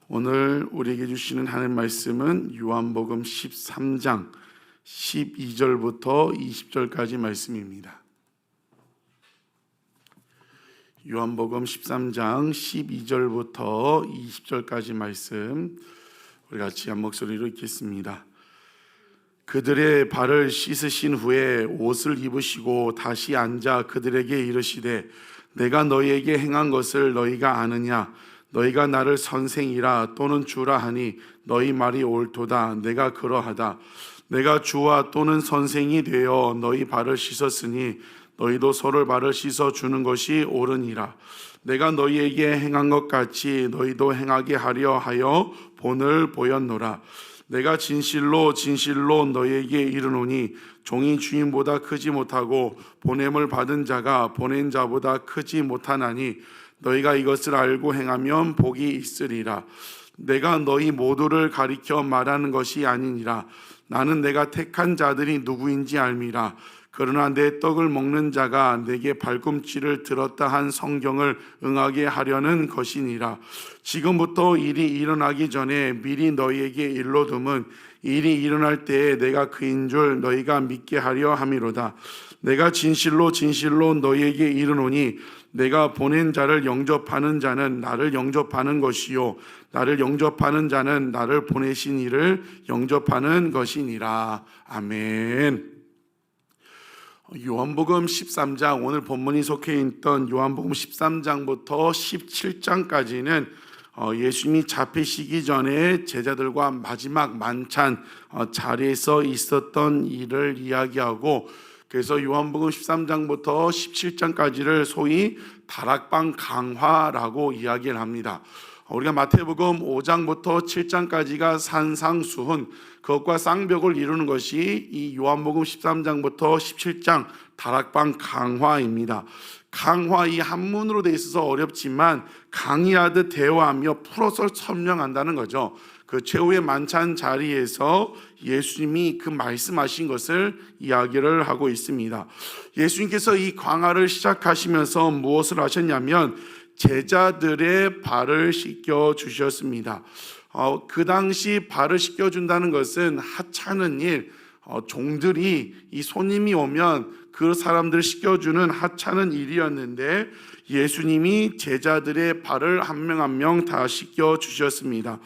오늘 우리에게 주시는 하나님 말씀은 요한복음 13장 12절부터 20절까지 말씀입니다. 요한복음 13장 12절부터 20절까지 말씀 우리 같이 한 목소리로 읽겠습니다. 그들의 발을 씻으신 후에 옷을 입으시고 다시 앉아 그들에게 이르시되 내가 너희에게 행한 것을 너희가 아느냐? 너희가 나를 선생이라 또는 주라 하니 너희 말이 옳도다. 내가 그러하다. 내가 주와 또는 선생이 되어 너희 발을 씻었으니 너희도 서로 발을 씻어 주는 것이 옳으니라. 내가 너희에게 행한 것 같이 너희도 행하게 하려 하여 본을 보였노라. 내가 진실로 너희에게 이르노니 종이 주인보다 크지 못하고 보냄을 받은 자가 보낸 자보다 크지 못하나니 너희가 이것을 알고 행하면 복이 있으리라. 내가 너희 모두를 가리켜 말하는 것이 아니니라. 나는 내가 택한 자들이 누구인지 알미라. 그러나 내 떡을 먹는 자가 내게 발꿈치를 들었다 한 성경을 응하게 하려는 것이니라. 지금부터 일이 일어나기 전에 미리 너희에게 일러둠은 일이 일어날 때에 내가 그인 줄 너희가 믿게 하려 함이로다. 내가 진실로 너희에게 이르노니 내가 보낸 자를 영접하는 자는 나를 영접하는 것이요 나를 영접하는 자는 나를 보내신 이를 영접하는 것이니라. 아멘. 요한복음 13장, 오늘 본문이 속해 있던 요한복음 13장부터 17장까지는 예수님이 잡히시기 전에 제자들과 마지막 만찬 자리에서 있었던 일을 이야기하고, 그래서 요한복음 13장부터 17장까지를 소위 다락방 강화라고 이야기를 합니다. 우리가 마태복음 5장부터 7장까지가 산상수훈, 그것과 쌍벽을 이루는 것이 이 요한복음 13장부터 17장 다락방 강화입니다. 강화, 이 한문으로 돼 있어서 어렵지만 강의하듯 대화하며 풀어서 설명한다는 거죠. 그 최후의 만찬 자리에서 예수님이 그 말씀하신 것을 이야기를 하고 있습니다. 예수님께서 이 강화를 시작하시면서 무엇을 하셨냐면 제자들의 발을 씻겨 주셨습니다. 그 당시 발을 씻겨 준다는 것은 하찮은 일, 종들이 이 손님이 오면 그 사람들을 씻겨주는 하찮은 일이었는데 예수님이 제자들의 발을 한 명 한 명 다 씻겨 주셨습니다.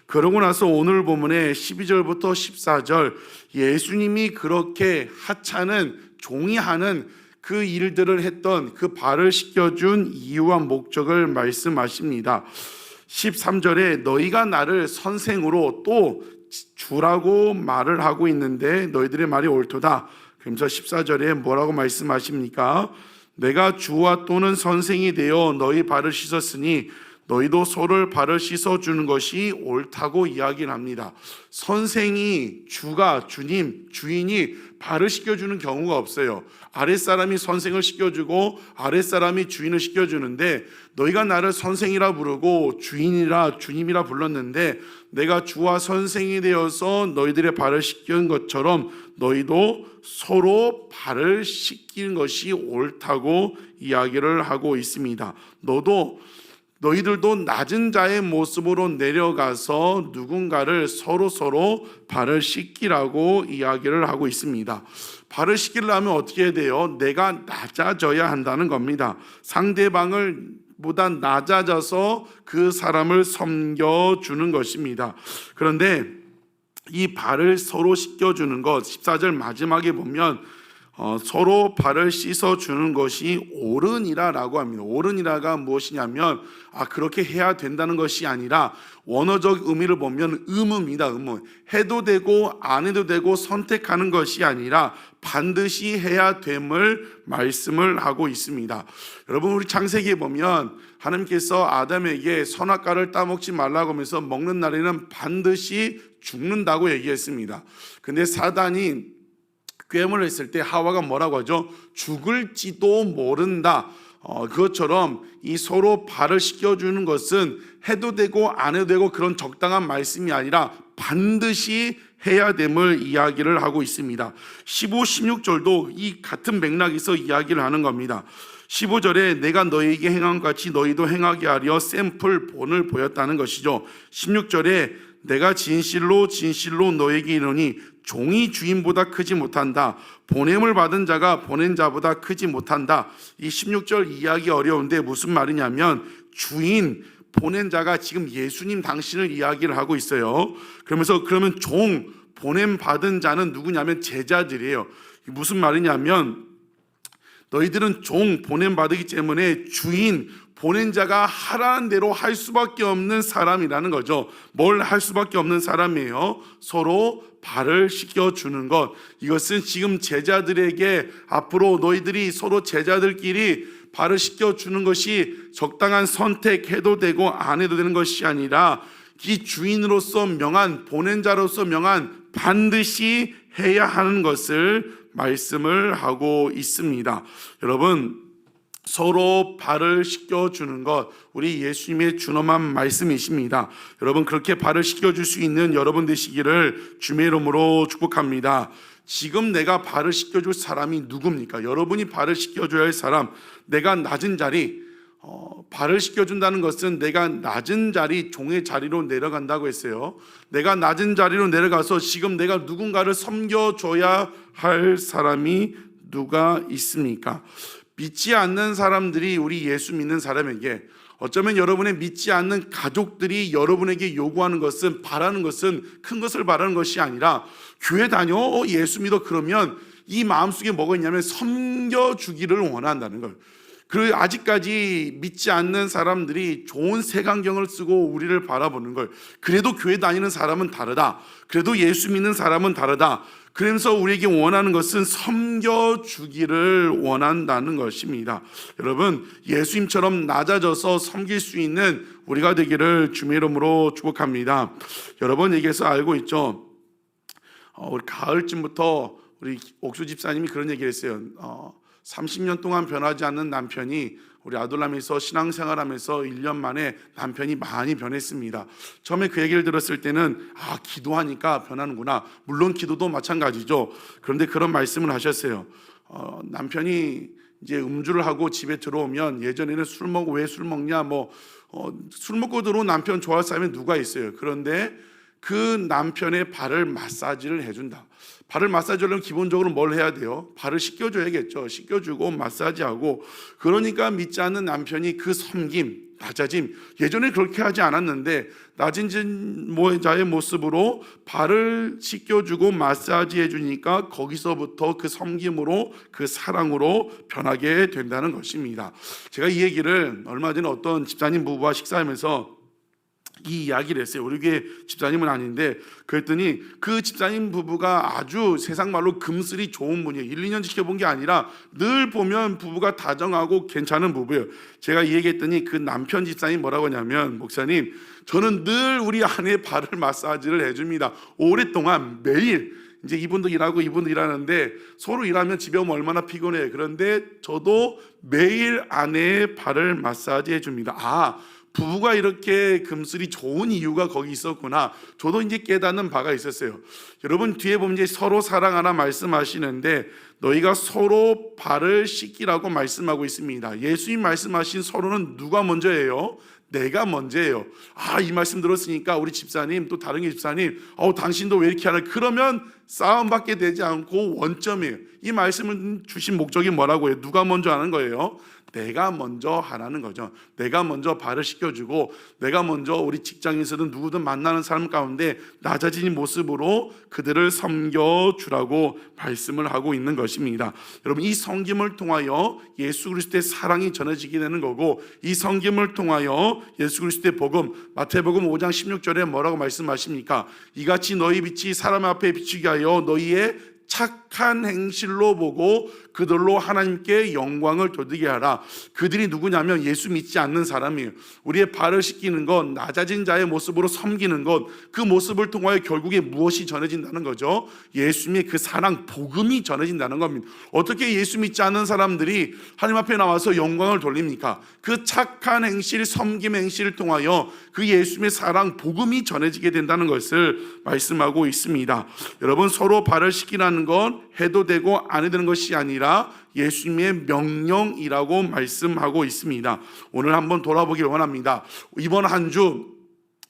그러고 나서 오늘 본문에 12절부터 14절 예수님이 그렇게 하찮은 종이 하는 그 일들을 했던 그 발을 씻겨준 이유와 목적을 말씀하십니다. 13절에 너희가 나를 선생으로 또 주라고 말을 하고 있는데 너희들의 말이 옳도다. 그러면서 14절에 뭐라고 말씀하십니까? 내가 주와 또는 선생이 되어 너희 발을 씻었으니 너희도 서로를 발을 씻어주는 것이 옳다고 이야기를 합니다. 선생이, 주가, 주님, 주인이 발을 씻겨주는 경우가 없어요. 아랫사람이 선생을 씻겨주고 아랫사람이 주인을 씻겨주는데, 너희가 나를 선생이라 부르고 주인이라 주님이라 불렀는데 내가 주와 선생이 되어서 너희들의 발을 씻긴 것처럼 너희도 서로 발을 씻기는 것이 옳다고 이야기를 하고 있습니다. 너희들도 낮은 자의 모습으로 내려가서 누군가를 서로 발을 씻기라고 이야기를 하고 있습니다. 발을 씻기려면 어떻게 해야 돼요? 내가 낮아져야 한다는 겁니다. 상대방을 보다 낮아져서 그 사람을 섬겨주는 것입니다. 그런데 이 발을 서로 씻겨주는 것, 14절 마지막에 보면 서로 발을 씻어주는 것이 옳으니라라고 합니다. 옳으니라가 무엇이냐면 그렇게 해야 된다는 것이 아니라 원어적 의미를 보면 의무입니다. 의무. 해도 되고 안 해도 되고 선택하는 것이 아니라 반드시 해야 됨을 말씀을 하고 있습니다. 여러분, 우리 창세기에 보면 하나님께서 아담에게 선악과를 따먹지 말라고 하면서 먹는 날에는 반드시 죽는다고 얘기했습니다. 근데 사단이 꾀을 했을 때 하와가 뭐라고 하죠? 죽을지도 모른다. 그것처럼 이 서로 발을 씻겨주는 것은 해도 되고 안 해도 되고 그런 적당한 말씀이 아니라 반드시 해야 됨을 이야기를 하고 있습니다. 15, 16절도 이 같은 맥락에서 이야기를 하는 겁니다. 15절에 내가 너희에게 행한 것 같이 너희도 행하게 하려 샘플 본을 보였다는 것이죠. 16절에 내가 진실로 진실로 너희에게 이르노니 종이 주인보다 크지 못한다. 보냄을 받은 자가 보낸 자보다 크지 못한다. 이 16절 이해하기 어려운데 무슨 말이냐면 주인, 보낸 자가 지금 예수님 당신을 이야기를 하고 있어요. 그러면 종, 보냄 받은 자는 누구냐면 제자들이에요. 무슨 말이냐면 너희들은 종, 보냄 받기 때문에 주인, 보낸 자가 하라는 대로 할 수밖에 없는 사람이라는 거죠. 뭘 할 수밖에 없는 사람이에요? 서로 발을 씻겨주는 것. 이것은 지금 제자들에게 앞으로 너희들이 서로 제자들끼리 발을 씻겨주는 것이 적당한 선택해도 되고 안 해도 되는 것이 아니라 이 주인으로서 명한, 보낸 자로서 명한 반드시 해야 하는 것을 말씀을 하고 있습니다. 여러분, 서로 발을 씻겨주는 것, 우리 예수님의 준엄한 말씀이십니다. 여러분, 그렇게 발을 씻겨줄 수 있는 여러분 되시기를 주의 이름으로 축복합니다. 지금 내가 발을 씻겨줄 사람이 누굽니까? 여러분이 발을 씻겨줘야 할 사람, 내가 낮은 자리, 발을 씻겨준다는 것은 내가 낮은 자리, 종의 자리로 내려간다고 했어요. 내가 낮은 자리로 내려가서 지금 내가 누군가를 섬겨줘야 할 사람이 누가 있습니까? 믿지 않는 사람들이 우리 예수 믿는 사람에게, 어쩌면 여러분의 믿지 않는 가족들이 여러분에게 요구하는 것은, 바라는 것은 큰 것을 바라는 것이 아니라 교회 다녀? 예수 믿어? 그러면 이 마음속에 뭐가 있냐면 섬겨주기를 원한다는 걸. 그리고 아직까지 믿지 않는 사람들이 좋은 색안경을 쓰고 우리를 바라보는 걸, 그래도 교회 다니는 사람은 다르다, 그래도 예수 믿는 사람은 다르다, 그러면서 우리에게 원하는 것은 섬겨주기를 원한다는 것입니다. 여러분, 예수님처럼 낮아져서 섬길 수 있는 우리가 되기를 주의 이름으로 축복합니다. 여러분에게서 알고 있죠? 우리 가을쯤부터 우리 옥수 집사님이 그런 얘기를 했어요. 30년 동안 변하지 않는 남편이 우리 아둘람에서 신앙생활하면서 1년 만에 남편이 많이 변했습니다. 처음에 그 얘기를 들었을 때는 기도하니까 변하는구나. 물론 기도도 마찬가지죠. 그런데 그런 말씀을 하셨어요. 남편이 이제 음주를 하고 집에 들어오면, 예전에는 술 먹고 왜 술 먹냐, 술 먹고 들어온 남편 좋아할 사람이 누가 있어요. 그런데 그 남편의 발을 마사지를 해준다. 발을 마사지하려면 기본적으로 뭘 해야 돼요? 발을 씻겨줘야겠죠. 씻겨주고 마사지하고. 그러니까 믿지 않는 남편이 그 섬김, 낮아짐, 예전에 그렇게 하지 않았는데 낮은 자의 모습으로 발을 씻겨주고 마사지해 주니까 거기서부터 그 섬김으로, 그 사랑으로 변하게 된다는 것입니다. 제가 이 얘기를 얼마 전에 어떤 집사님 부부와 식사하면서 이 이야기를 했어요. 우리 교회 집사님은 아닌데, 그랬더니 그 집사님 부부가 아주 세상 말로 금슬이 좋은 분이에요. 1, 2년 지켜본 게 아니라 늘 보면 부부가 다정하고 괜찮은 부부예요. 제가 이 얘기했더니 그 남편 집사님 뭐라고 하냐면, 목사님, 저는 늘 우리 아내의 발을 마사지를 해줍니다. 오랫동안 매일. 이제 이분도 일하고 이분도 일하는데 서로 일하면 집에 오면 얼마나 피곤해요. 그런데 저도 매일 아내의 발을 마사지 해줍니다. 부부가 이렇게 금슬이 좋은 이유가 거기 있었구나. 저도 이제 깨닫는 바가 있었어요. 여러분, 뒤에 보면 이제 서로 사랑하라 말씀하시는데 너희가 서로 발을 씻기라고 말씀하고 있습니다. 예수님 말씀하신 서로는 누가 먼저예요? 내가 먼저예요. 이 말씀 들었으니까 우리 집사님, 또 다른 집사님, 당신도 왜 이렇게 하나? 그러면 싸움밖에 되지 않고 원점이에요. 이 말씀을 주신 목적이 뭐라고 해요? 누가 먼저 하는 거예요? 내가 먼저 하라는 거죠. 내가 먼저 발을 씻겨주고, 내가 먼저 우리 직장에서든 누구든 만나는 사람 가운데 낮아진 모습으로 그들을 섬겨주라고 말씀을 하고 있는 것입니다. 여러분, 이 섬김을 통하여 예수 그리스도의 사랑이 전해지게 되는 거고, 이 섬김을 통하여 예수 그리스도의 복음, 마태복음 5장 16절에 뭐라고 말씀하십니까? 이같이 너희 빛이 사람 앞에 비추게 하여 너희의 착한 행실로 보고 그들로 하나님께 영광을 돌리게 하라. 그들이 누구냐면 예수 믿지 않는 사람이에요. 우리의 발을 씻기는 건, 낮아진 자의 모습으로 섬기는 것, 그 모습을 통하여 결국에 무엇이 전해진다는 거죠? 예수님의 그 사랑, 복음이 전해진다는 겁니다. 어떻게 예수 믿지 않는 사람들이 하나님 앞에 나와서 영광을 돌립니까? 그 착한 행실, 섬김 행실을 통하여 그 예수님의 사랑, 복음이 전해지게 된다는 것을 말씀하고 있습니다. 여러분, 서로 발을 씻기라는 건 해도 되고 안 해도 되는 것이 아니라 예수님의 명령이라고 말씀하고 있습니다. 오늘 한번 돌아보길 원합니다. 이번 한 주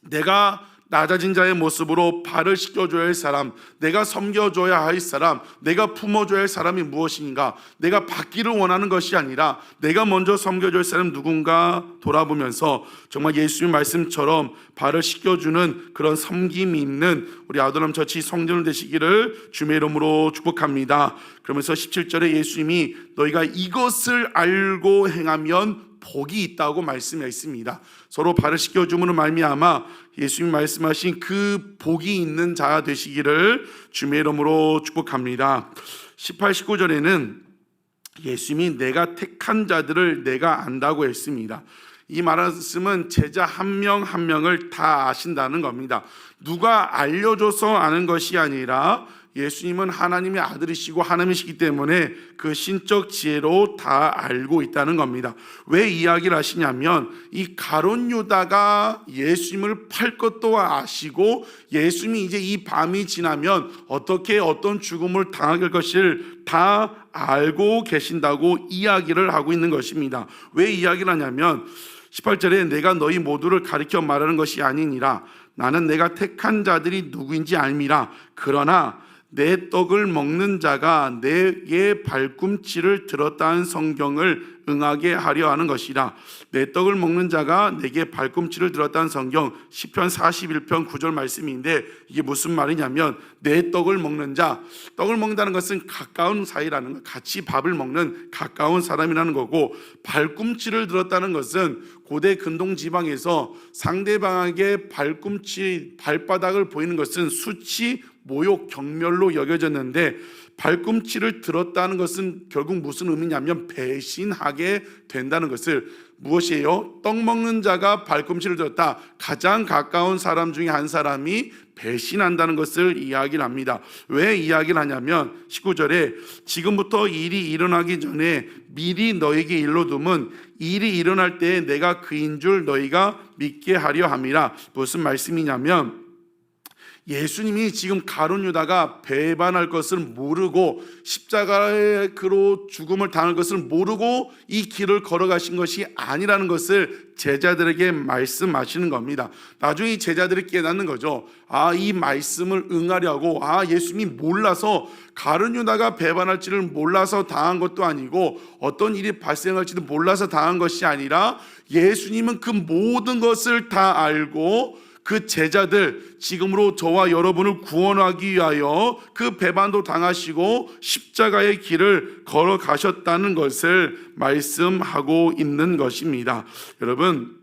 내가 낮아진 자의 모습으로 발을 씻겨줘야 할 사람, 내가 섬겨줘야 할 사람, 내가 품어줘야 할 사람이 무엇인가, 내가 받기를 원하는 것이 아니라 내가 먼저 섬겨줘야 할 사람 누군가 돌아보면서 정말 예수님 말씀처럼 발을 씻겨주는 그런 섬김이 있는 우리 아도람 처치 성전 되시기를 주의 이름으로 축복합니다. 그러면서 17절에 예수님이 너희가 이것을 알고 행하면 복이 있다고 말씀했습니다. 서로 발을 씻겨줌으로 말미암아 예수님 말씀하신 그 복이 있는 자 되시기를 주의 이름으로 축복합니다. 18, 19절에는 예수님이 내가 택한 자들을 내가 안다고 했습니다. 이 말씀은 제자 한 명 한 명을 다 아신다는 겁니다. 누가 알려줘서 아는 것이 아니라 예수님은 하나님의 아들이시고 하나님이시기 때문에 그 신적 지혜로 다 알고 있다는 겁니다. 왜 이야기를 하시냐면 이 가룟 유다가 예수님을 팔 것도 아시고 예수님이 이제 이 밤이 지나면 어떻게 어떤 죽음을 당하게 될 것을 다 알고 계신다고 이야기를 하고 있는 것입니다. 왜 이야기를 하냐면 18절에 내가 너희 모두를 가리켜 말하는 것이 아니니라. 나는 내가 택한 자들이 누구인지 알미라. 그러나 내 떡을 먹는 자가 내게 발꿈치를 들었다는 성경을 응하게 하려 하는 것이라. 내 떡을 먹는 자가 내게 발꿈치를 들었다는 성경 시편 41편 9절 말씀인데 이게 무슨 말이냐면 내 떡을 먹는 자, 떡을 먹는다는 것은 가까운 사이라는 것, 같이 밥을 먹는 가까운 사람이라는 거고, 발꿈치를 들었다는 것은 고대 근동 지방에서 상대방에게 발꿈치, 발바닥을 보이는 것은 수치, 모욕, 경멸로 여겨졌는데 발꿈치를 들었다는 것은 결국 무슨 의미냐면 배신하게 된다는 것을, 무엇이에요? 떡 먹는 자가 발꿈치를 들었다. 가장 가까운 사람 중에 한 사람이 배신한다는 것을 이야기를 합니다. 왜 이야기를 하냐면 19절에 지금부터 일이 일어나기 전에 미리 너에게 일러둠은 일이 일어날 때에 내가 그인 줄 너희가 믿게 하려 함이라. 무슨 말씀이냐면 예수님이 지금 가룟 유다가 배반할 것을 모르고 십자가로 죽음을 당할 것을 모르고 이 길을 걸어가신 것이 아니라는 것을 제자들에게 말씀하시는 겁니다. 나중에 제자들이 깨닫는 거죠. 이 말씀을 응하려고 예수님이 몰라서, 가룟 유다가 배반할지를 몰라서 당한 것도 아니고 어떤 일이 발생할지도 몰라서 당한 것이 아니라 예수님은 그 모든 것을 다 알고 그 제자들, 지금으로 저와 여러분을 구원하기 위하여 그 배반도 당하시고 십자가의 길을 걸어가셨다는 것을 말씀하고 있는 것입니다. 여러분,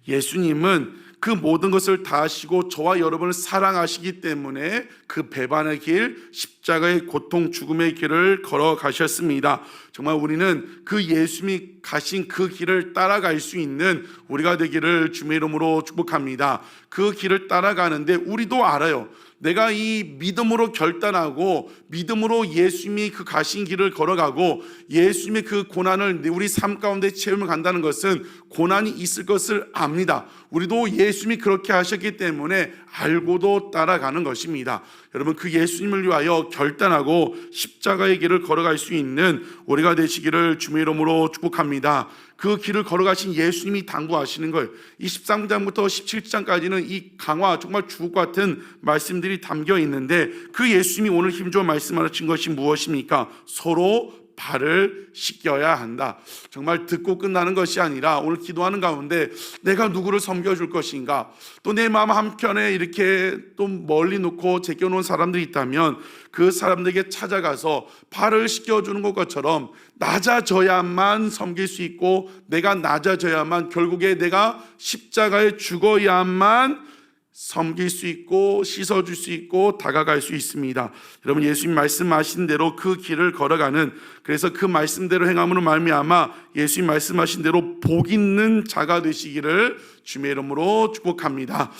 예수님은 그 모든 것을 다 하시고 저와 여러분을 사랑하시기 때문에 그 배반의 길, 십자가의 고통, 죽음의 길을 걸어가셨습니다. 정말 우리는 그 예수님이 가신 그 길을 따라갈 수 있는 우리가 되기를 주의 이름으로 축복합니다. 그 길을 따라가는데 우리도 알아요. 내가 이 믿음으로 결단하고 믿음으로 예수님이 그 가신 길을 걸어가고 예수님의 그 고난을 우리 삶 가운데 체험을 간다는 것은 고난이 있을 것을 압니다. 우리도 예수님이 그렇게 하셨기 때문에 알고도 따라가는 것입니다. 여러분, 그 예수님을 위하여 결단하고 십자가의 길을 걸어갈 수 있는 우리가 되시기를 주의 이름으로 축복합니다. 그 길을 걸어가신 예수님이 당부하시는 걸, 이 13장부터 17장까지는 이 강화, 정말 주옥 같은 말씀들이 담겨 있는데 그 예수님이 오늘 힘주어 말씀하신 것이 무엇입니까? 서로 발을 씻겨야 한다. 정말 듣고 끝나는 것이 아니라 오늘 기도하는 가운데 내가 누구를 섬겨줄 것인가, 또 내 마음 한켠에 이렇게 또 멀리 놓고 제껴놓은 사람들이 있다면 그 사람들에게 찾아가서 발을 씻겨주는 것처럼 낮아져야만 섬길 수 있고, 내가 낮아져야만 결국에 내가 십자가에 죽어야만 섬길 수 있고 씻어줄 수 있고 다가갈 수 있습니다. 여러분, 예수님 말씀하신 대로 그 길을 걸어가는, 그래서 그 말씀대로 행함으로 말미암아 예수님 말씀하신 대로 복 있는 자가 되시기를 주의 이름으로 축복합니다.